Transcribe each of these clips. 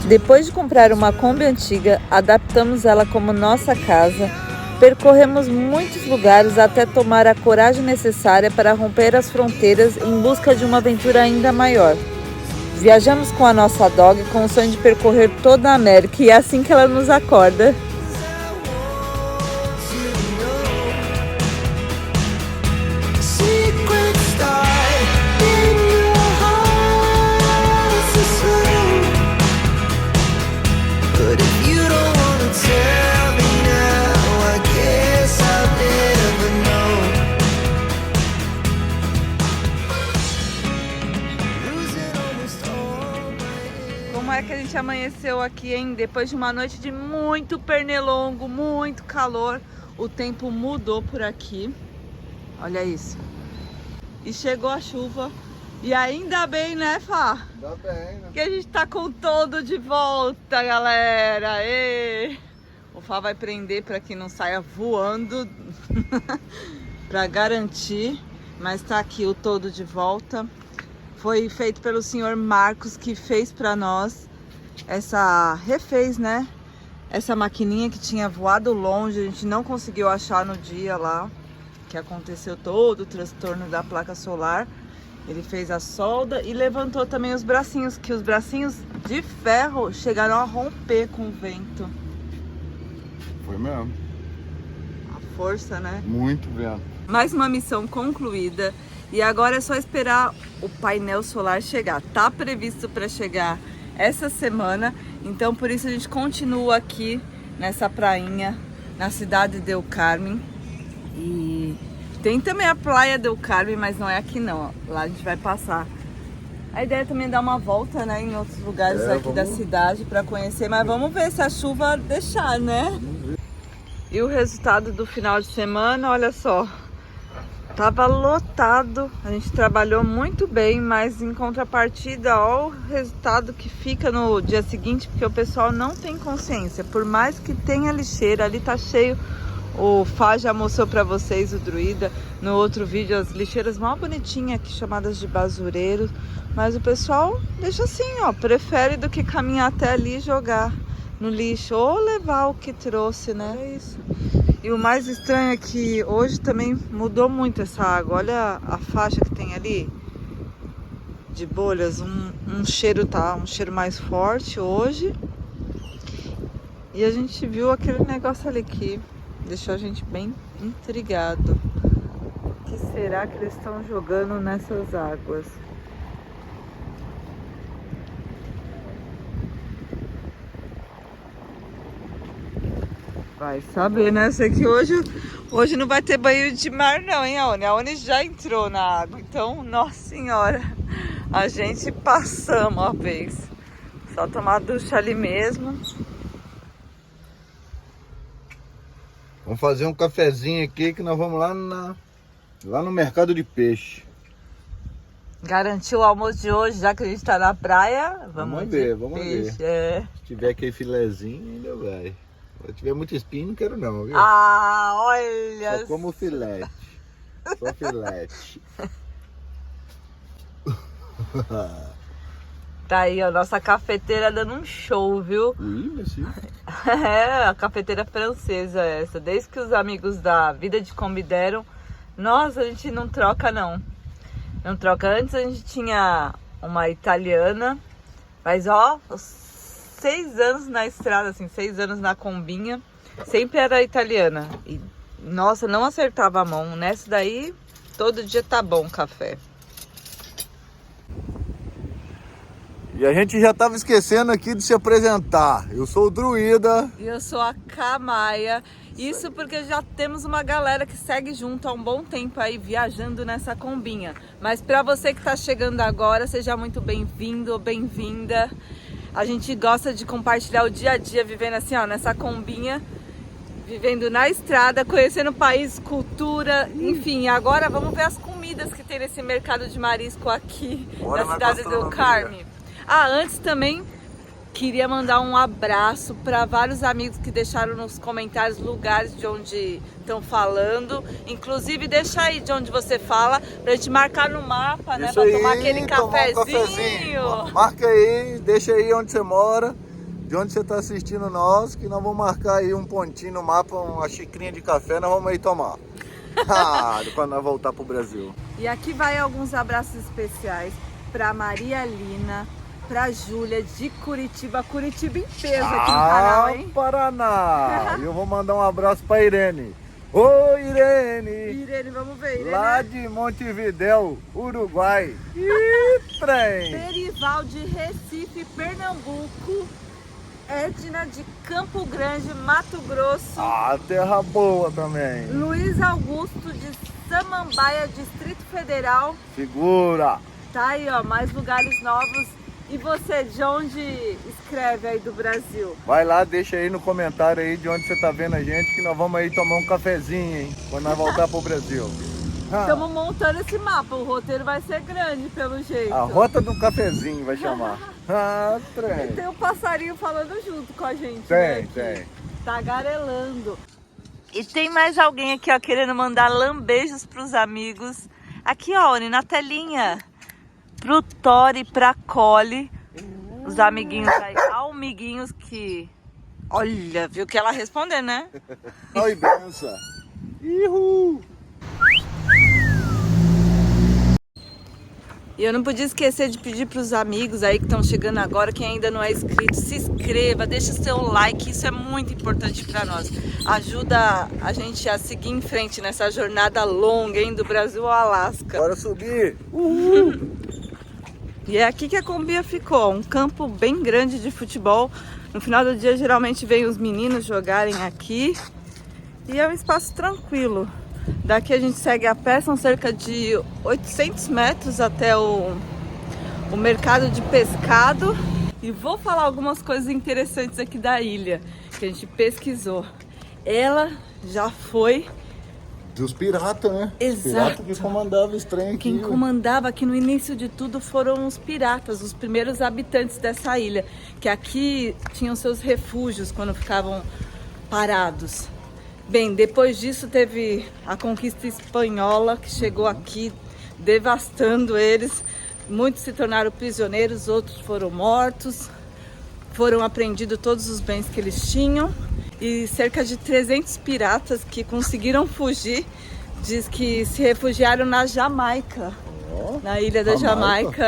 Depois de comprar uma Kombi antiga, adaptamos ela como nossa casa, percorremos muitos lugares até tomar a coragem necessária para romper as fronteiras em busca de uma aventura ainda maior. Viajamos com a nossa dog com o sonho de percorrer toda a América e é assim que ela nos acorda. Como é que a gente amanheceu aqui, hein? Depois de uma noite de muito pernilongo, muito calor, o tempo mudou por aqui. Olha isso. E chegou a chuva. E ainda bem, né, Fá? Ainda bem, né? Que a gente tá com todo de volta, galera. Ê! O Fá vai prender para que não saia voando para garantir. Mas tá aqui o todo de volta. Foi feito pelo senhor Marcos, que fez para nós refez, né? Essa maquininha que tinha voado longe, a gente não conseguiu achar no dia lá, que aconteceu todo o transtorno da placa solar. Ele fez a solda e levantou também os bracinhos, que os bracinhos de ferro chegaram a romper com o vento. Foi mesmo. A força, né? Muito vento. Mais uma missão concluída. E agora é só esperar o painel solar chegar. Tá previsto para chegar essa semana, então por isso a gente continua aqui nessa prainha, na cidade de Del Carmen. E tem também a Praia Del Carmen, mas não é aqui não, ó. Lá a gente vai passar. A ideia é também dar uma volta, né, em outros lugares aqui da cidade para conhecer, mas vamos ver se a chuva deixar, né? E o resultado do final de semana, olha só. Tava lotado, a gente trabalhou muito bem, mas em contrapartida, ó, o resultado que fica no dia seguinte, porque o pessoal não tem consciência. Por mais que tenha lixeira, ali tá cheio. O Fá já mostrou pra vocês, o Druida, no outro vídeo, as lixeiras mal bonitinhas aqui, chamadas de basureiros. Mas o pessoal deixa assim, ó, prefere do que caminhar até ali e jogar no lixo, ou levar o que trouxe, né? É isso. E o mais estranho é que hoje também mudou muito essa água. Olha a faixa que tem ali de bolhas. Um cheiro mais forte hoje. E a gente viu aquele negócio ali que deixou a gente bem intrigado. O que será que eles estão jogando nessas águas? Vai saber, né? Sei que hoje não vai ter banho de mar não, hein, Aone? A Aone já entrou na água, então, nossa senhora, a gente passamos uma vez. Só tomar ducha ali mesmo. Vamos fazer um cafezinho aqui que nós vamos lá no mercado de peixe. Garantiu o almoço de hoje, já que a gente tá na praia. Vamos ver. É. Se tiver aquele filezinho, ainda vai. Se tiver muito espinho, não quero não, viu? Ah, olha! Só como filete. Só filete. Tá aí, ó, nossa cafeteira dando um show, viu? Ui, mas sim. É, a cafeteira francesa essa. Desde que os amigos da Vida de Kombi deram, nossa, a gente não troca não. Não troca. Antes a gente tinha uma italiana, mas ó, 6 anos na estrada, assim, 6 anos na combinha, sempre era italiana. E, nossa, não acertava a mão. Nessa daí, todo dia tá bom o café. E a gente já estava esquecendo aqui de se apresentar. Eu sou o Druida. E eu sou a Kamaia. Isso porque já temos uma galera que segue junto há um bom tempo aí viajando nessa combinha. Mas para você que está chegando agora, seja muito bem-vindo ou bem-vinda. A gente gosta de compartilhar o dia a dia vivendo assim, ó, nessa combinha, vivendo na estrada, conhecendo o país, cultura, enfim. Agora vamos ver as comidas que tem nesse mercado de marisco aqui na cidade de Del Carmen. Ah, antes também queria mandar um abraço para vários amigos que deixaram nos comentários lugares de onde estão falando. Inclusive, deixa aí de onde você fala, pra gente marcar no mapa, né? Pra tomar aquele cafezinho. Marca aí, deixa aí onde você mora. de onde você tá assistindo nós, que nós vamos marcar aí um pontinho no mapa, uma xicrinha de café, nós vamos aí tomar. Quando nós voltar pro Brasil. E aqui vai alguns abraços especiais pra Maria Lina, pra Júlia de Curitiba, Curitiba em peso aqui no canal, hein? Paraná! E eu vou mandar um abraço pra Irene. Oi, Irene! Irene, vamos ver, Irene. Lá de Montevidéu, Uruguai. Ih, trem! Perival de Recife, Pernambuco. Edna de Campo Grande, Mato Grosso. Terra boa também. Luiz Augusto de Samambaia, Distrito Federal. Segura! Tá aí, ó, mais lugares novos. E você, de onde escreve aí do Brasil? Vai lá, deixa aí no comentário aí de onde você tá vendo a gente, que nós vamos aí tomar um cafezinho, hein? Quando nós voltar pro Brasil. Estamos montando esse mapa, o roteiro vai ser grande pelo jeito. A rota do cafezinho vai chamar. Trem. E tem um passarinho falando junto com a gente, Tem, né? tem. Tagarelando. E tem mais alguém aqui, ó, querendo mandar lambejos pros amigos. Aqui, ó, Oni, na telinha. Pro Tori, pra Cole, os amiguinhos aí, amiguinhos que... Olha, viu que ela respondeu, né? Oi, benção. Ihu! E eu não podia esquecer de pedir para os amigos aí que estão chegando agora, quem ainda não é inscrito, se inscreva, deixa o seu like, isso é muito importante para nós. Ajuda a gente a seguir em frente nessa jornada longa, hein, do Brasil ao Alasca. Bora subir! Uhul! E é aqui que a Combia ficou, um campo bem grande de futebol. No final do dia, geralmente, vem os meninos jogarem aqui. E é um espaço tranquilo. Daqui a gente segue a pé, são cerca de 800 metros até o mercado de pescado. E vou falar algumas coisas interessantes aqui da ilha, que a gente pesquisou. Ela já foi... Dos piratas, né? Exato. Pirata que comandava esse trem aqui. Quem comandava aqui no início de tudo foram os piratas, os primeiros habitantes dessa ilha, que aqui tinham seus refúgios quando ficavam parados. Bem, depois disso teve a conquista espanhola, que chegou aqui devastando eles. Muitos se tornaram prisioneiros, outros foram mortos. Foram apreendidos todos os bens que eles tinham. E cerca de 300 piratas que conseguiram fugir, diz que se refugiaram na Jamaica, na ilha da Jamaica,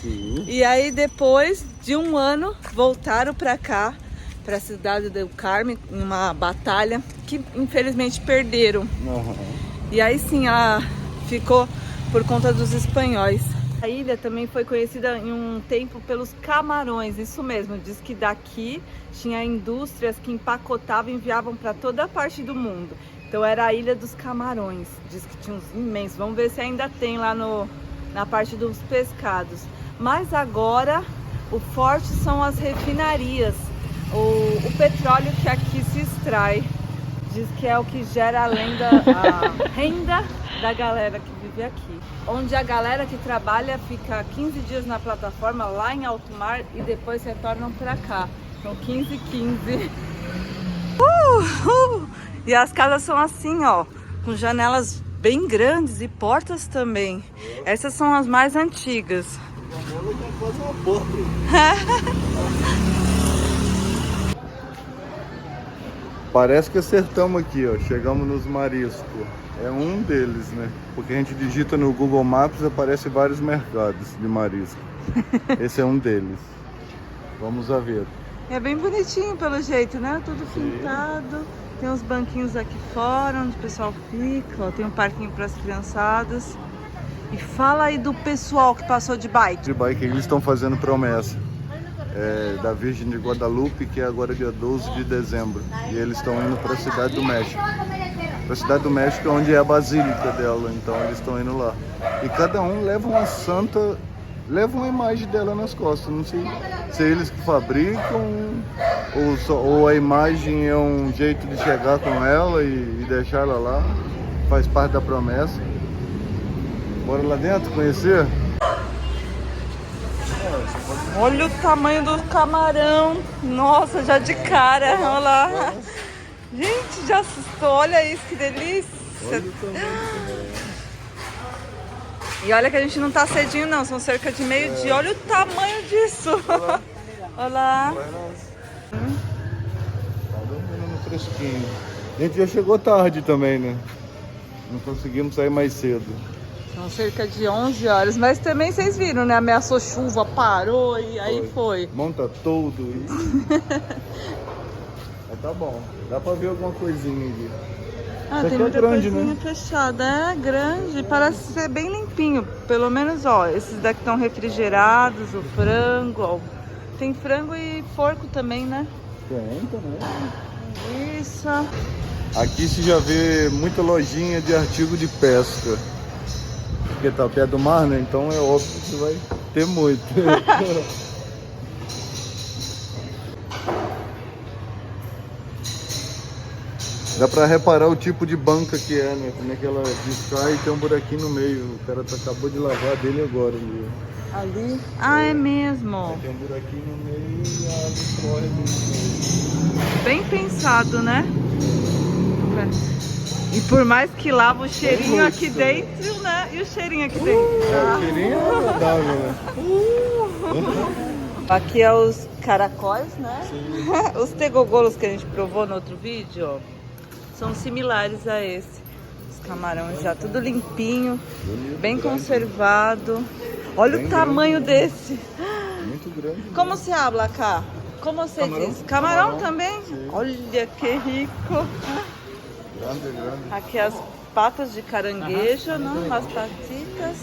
Sim. E aí depois de um ano voltaram para cá, para a cidade do Carme, em uma batalha que infelizmente perderam. E aí sim, ela ficou por conta dos espanhóis. A ilha também foi conhecida em um tempo pelos camarões, isso mesmo, diz que daqui tinha indústrias que empacotavam e enviavam para toda a parte do mundo. Então era a Ilha dos Camarões, diz que tinha uns imensos, vamos ver se ainda tem lá na parte dos pescados. Mas agora o forte são as refinarias, o petróleo que aqui se extrai, diz que é o que gera a renda da galera que vive aqui. Onde a galera que trabalha fica 15 dias na plataforma lá em alto mar e depois retornam para cá. São 15. E as casas são assim, ó, com janelas bem grandes e portas também. Essas são as mais antigas. Parece que acertamos aqui, ó. Chegamos nos mariscos. É um deles, né? Porque a gente digita no Google Maps e aparece vários mercados de marisco. Esse é um deles. Vamos a ver. É bem bonitinho pelo jeito, né? Tudo pintado. Tem uns banquinhos aqui fora onde o pessoal fica. Ó, tem um parquinho para as criançadas. E fala aí do pessoal que passou de bike. De bike, eles estão fazendo promessa. Da Virgem de Guadalupe, que é agora dia 12 de dezembro. E eles estão indo para a Cidade do México. Para a Cidade do México, onde é a basílica dela. Então eles estão indo lá. E cada um leva uma santa, leva uma imagem dela nas costas. Não sei se é eles que fabricam ou a imagem é um jeito de chegar com ela e deixar ela lá. Faz parte da promessa. Bora lá dentro conhecer? Olha o tamanho do camarão. Nossa, já de cara. Olha lá. Gente, já assustou. Olha isso, que delícia. E olha que a gente não tá cedinho não. São cerca de meio-dia. Olha o tamanho disso. Olha lá. fresquinho. A gente já chegou tarde também, né? Não conseguimos sair mais cedo. São cerca de 11 horas, mas também vocês viram, né? Ameaçou chuva, parou e aí foi. Monta todo isso. Mas tá bom, dá pra ver alguma coisinha aqui. Ah, Isso tem aqui muita grande, coisinha né? fechada. É grande, parece ser bem limpinho. Pelo menos, ó, esses daqui estão refrigerados, o frango, ó. Tem frango e porco também, né? Tem também. Isso. Aqui se já vê muita lojinha de artigo de pesca. Porque tá perto do mar, né? Então é óbvio que vai ter muito. Dá pra reparar o tipo de banca que é, né? Como é que ela descai e tem um buraquinho no meio. O cara acabou de lavar dele agora ali. Ali? Ah, é mesmo. Tem um buraquinho no meio e a água corre ali no meio. Bem pensado, né? E por mais que lava o cheirinho aqui dentro, né? E o cheirinho aqui dentro? O cheirinho é agradável, né? Aqui é os caracóis, né? Os tegogolos que a gente provou no outro vídeo, ó, são similares a esse. Os camarões já tudo limpinho, bem conservado. Olha o tamanho desse. Muito grande. Como se habla cá? Como você diz? Camarão também? Olha que rico. Grande. Aqui as patas de caranguejo, não? As patitas.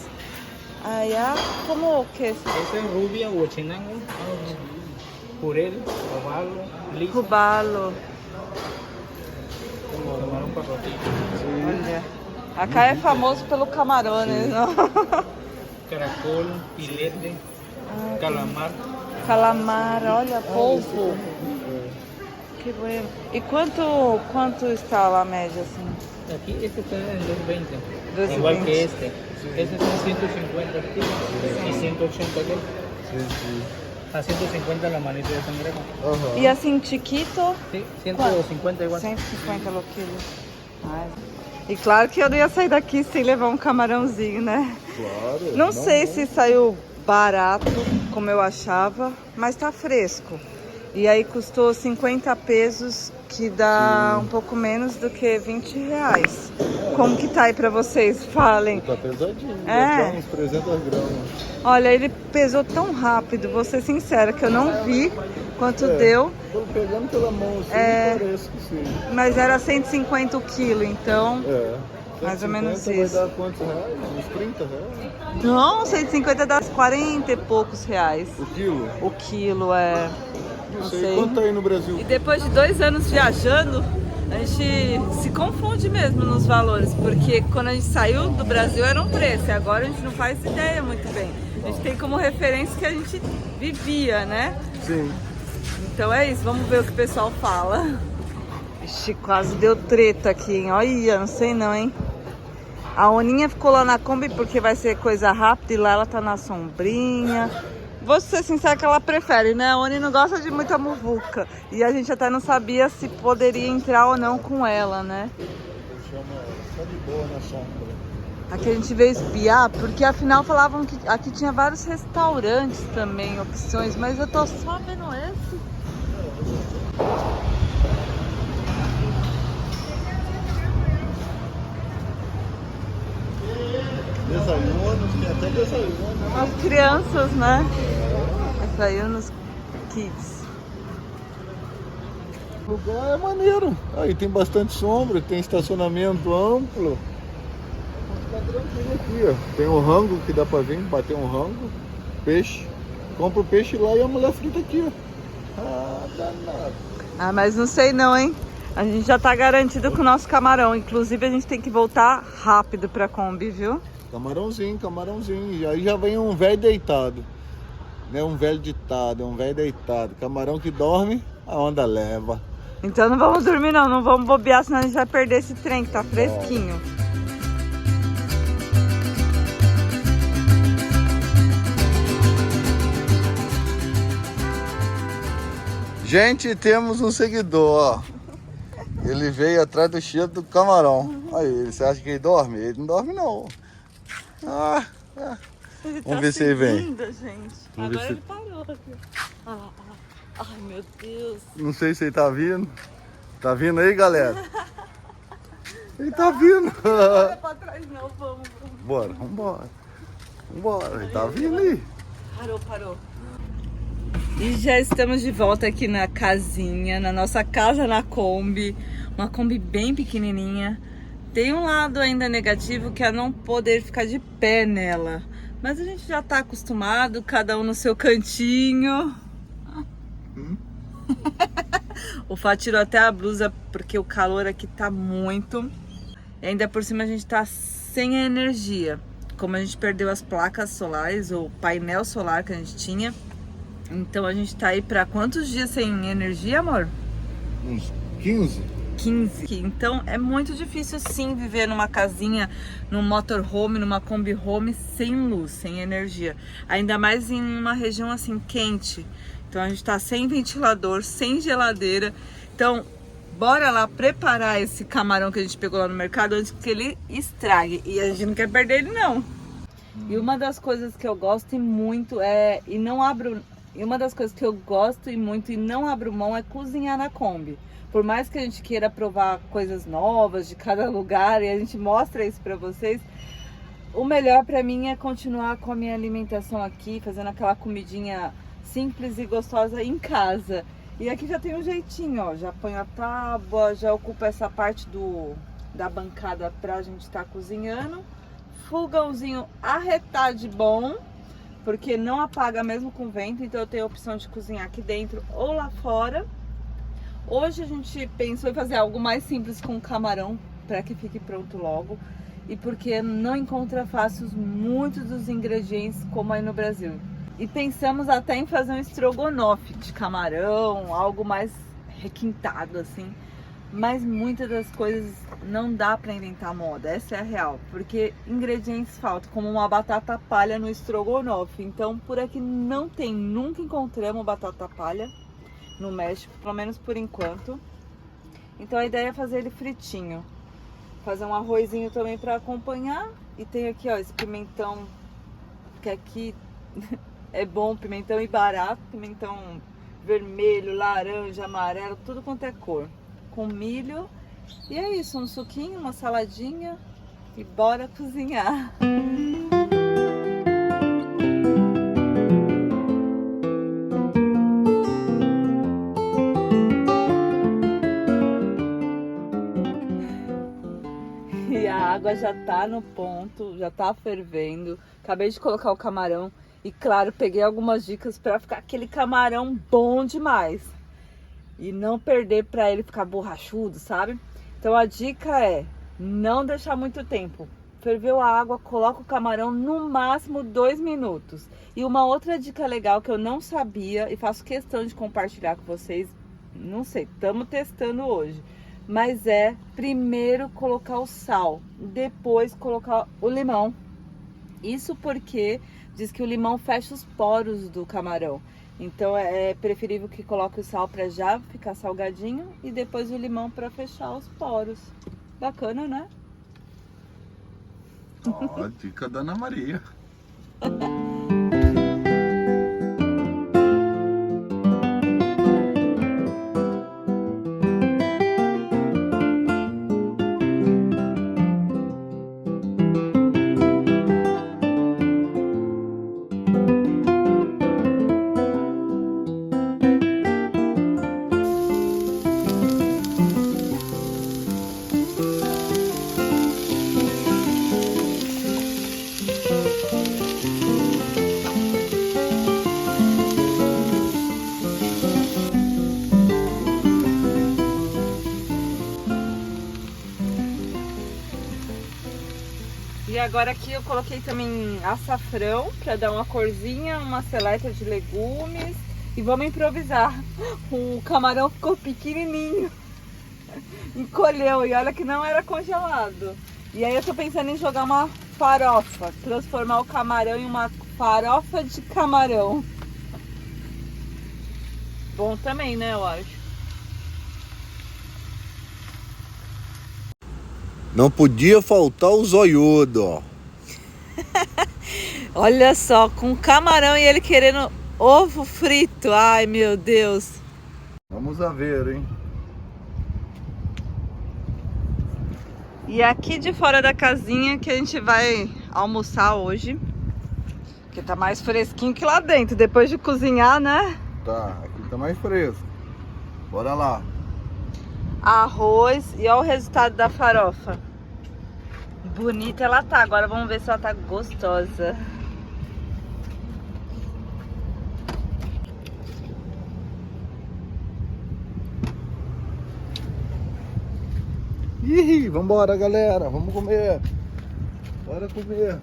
Allá, como que es? Ese es rubia o chinango, jurel, robalo, liso, Cubalo. camarón parrotito, Olha. Acá é famoso pelo camarão, né? caracol, filete, calamar. Calamar, olha, polvo. Que bueno. E quanto está lá a média, assim? Aquí este está en 220, 220. igual que este. Este son 150 kilos y 180 kilos. A 150 la manita de cangrejo. Aham. E assim, chiquito? Sí, 150 igual. 150 quilos. Ai. E claro que eu não ia sair daqui sem levar um camarãozinho, né? Claro. Não sei se saiu barato, como eu achava, mas tá fresco. E aí custou 50 pesos, que dá um pouco menos do que 20 reais. Como que tá aí pra vocês? Falem. Tá pesadinho, É. deve dar uns 300 gramas. Olha, ele pesou tão rápido, vou ser sincera, que eu não vi quanto deu, Tô pegando pela mão assim, parece que sim. mas era 150 o quilo, então... É. Mais ou menos 150 isso. Vai dar quantos reais? Uns 30 reais? Não, 150 dá 40 e poucos reais. O quilo? O quilo é... Não sei. Quanto tá aí no Brasil? E depois de 2 anos viajando, a gente se confunde mesmo nos valores, porque quando a gente saiu do Brasil era um preço, e agora a gente não faz ideia muito bem. A gente tem como referência que a gente vivia, né? Sim. Então é isso, vamos ver o que o pessoal fala. Ixi, quase deu treta aqui, hein? Olha, não sei não, hein? A Oninha ficou lá na Kombi porque vai ser coisa rápida e lá ela tá na sombrinha. Vou ser sincera que ela prefere, né? A Oni não gosta de muita muvuca. E a gente até não sabia se poderia entrar ou não com ela, né? Chama, tá de boa na sombra. Aqui a gente veio espiar, porque afinal falavam que aqui tinha vários restaurantes também, opções, mas eu tô só vendo esse. Desayunos, tem até desayuno. As crianças, né? Desayunos kids. O lugar é maneiro. Aí tem bastante sombra, tem estacionamento amplo. Tá tranquilo aqui, ó. Tem o rango que dá pra vir, bater um rango. Peixe. Compra o peixe lá e a mulher frita aqui, ó. Ah, danado. Ah, mas não sei não, hein? A gente já tá garantido com o nosso camarão. Inclusive a gente tem que voltar rápido pra Kombi, viu? Camarãozinho, camarãozinho. E aí já vem um velho deitado. Não é um velho ditado, é um velho deitado. Camarão que dorme, a onda leva. Então não vamos dormir não, não vamos bobear, senão a gente vai perder esse trem que tá fresquinho. Gente, temos um seguidor, ó. Ele veio atrás do cheiro do camarão. Aí, você acha que ele dorme? Ele não dorme não. Vamos ver se ele vem. Gente. Vamos ver Agora se- ele parou. Ai, meu Deus. Não sei se ele tá vindo. Tá vindo aí, galera? Ele tá vindo. Olha pra trás não, vamos. Bora, vambora. Vambora, ele tá vindo aí. Parou. E já estamos de volta aqui na casinha, na nossa casa na Kombi. Uma Kombi bem pequenininha. Tem um lado ainda negativo que é não poder ficar de pé nela. Mas a gente já tá acostumado, cada um no seu cantinho. O Fá tirou até a blusa porque o calor aqui tá muito. E ainda por cima a gente tá sem energia. Como a gente perdeu as placas solares, ou painel solar que a gente tinha. Então a gente tá aí pra quantos dias sem energia, amor? Uns 15. 15. Então é muito difícil sim viver numa casinha, num motorhome, numa Kombi home sem luz, sem energia. Ainda mais em uma região assim quente. Então a gente tá sem ventilador, sem geladeira. Então bora lá preparar esse camarão que a gente pegou lá no mercado antes que ele estrague. E a gente não quer perder ele não. E uma das coisas que eu gosto muito uma das coisas que eu gosto muito e não abro mão é cozinhar na Kombi. Por mais que a gente queira provar coisas novas de cada lugar e a gente mostra isso pra vocês, o melhor pra mim é continuar com a minha alimentação aqui, fazendo aquela comidinha simples e gostosa em casa. E aqui já tem um jeitinho, ó, já põe a tábua, já ocupa essa parte da bancada pra gente estar cozinhando. Fogãozinho arretado bom, porque não apaga mesmo com vento, então eu tenho a opção de cozinhar aqui dentro ou lá fora. Hoje a gente pensou em fazer algo mais simples com camarão, para que fique pronto logo. E porque não encontra fácil muitos dos ingredientes como aí no Brasil. E pensamos até em fazer um estrogonofe de camarão, algo mais requintado assim. Mas muitas das coisas não dá para inventar moda, essa é a real. Porque ingredientes faltam, como uma batata palha no estrogonofe. Então por aqui não tem, nunca encontramos batata palha no México, pelo menos por enquanto. Então a ideia é fazer ele fritinho. Fazer um arrozinho também para acompanhar. E tem aqui, ó, esse pimentão, que aqui é bom, pimentão e barato. Pimentão vermelho, laranja, amarelo, tudo quanto é cor. Com milho. E é isso, um suquinho, uma saladinha. E bora cozinhar. E a água já tá no ponto, já tá fervendo. Acabei de colocar o camarão e, claro, peguei algumas dicas para ficar aquele camarão bom demais. E não perder para ele ficar borrachudo, sabe? Então a dica é não deixar muito tempo. Ferveu a água, coloca o camarão no máximo 2 minutos. E uma outra dica legal que eu não sabia e faço questão de compartilhar com vocês, não sei, estamos testando hoje. Mas é primeiro colocar o sal, depois colocar o limão. Isso porque diz que o limão fecha os poros do camarão. Então é preferível que coloque o sal para já ficar salgadinho e depois o limão para fechar os poros. Bacana, né? Ó, dica da Ana Maria. E agora aqui eu coloquei também açafrão para dar uma corzinha, uma seleta de legumes e vamos improvisar. O camarão ficou pequenininho, encolheu e olha que não era congelado. E aí eu tô pensando em jogar uma farofa, transformar o camarão em uma farofa de camarão. Bom também, né, eu acho. Não podia faltar o zoiudo, ó. Olha só, com camarão e ele querendo ovo frito. Ai, meu Deus. Vamos a ver, hein? E aqui de fora da casinha que a gente vai almoçar hoje. Que tá mais fresquinho que lá dentro, depois de cozinhar, né? Tá, aqui tá mais fresco. Bora lá. Arroz e olha o resultado da farofa. Bonita ela tá, agora vamos ver se ela tá gostosa. Ih, vambora galera, vamos comer. Bora comer.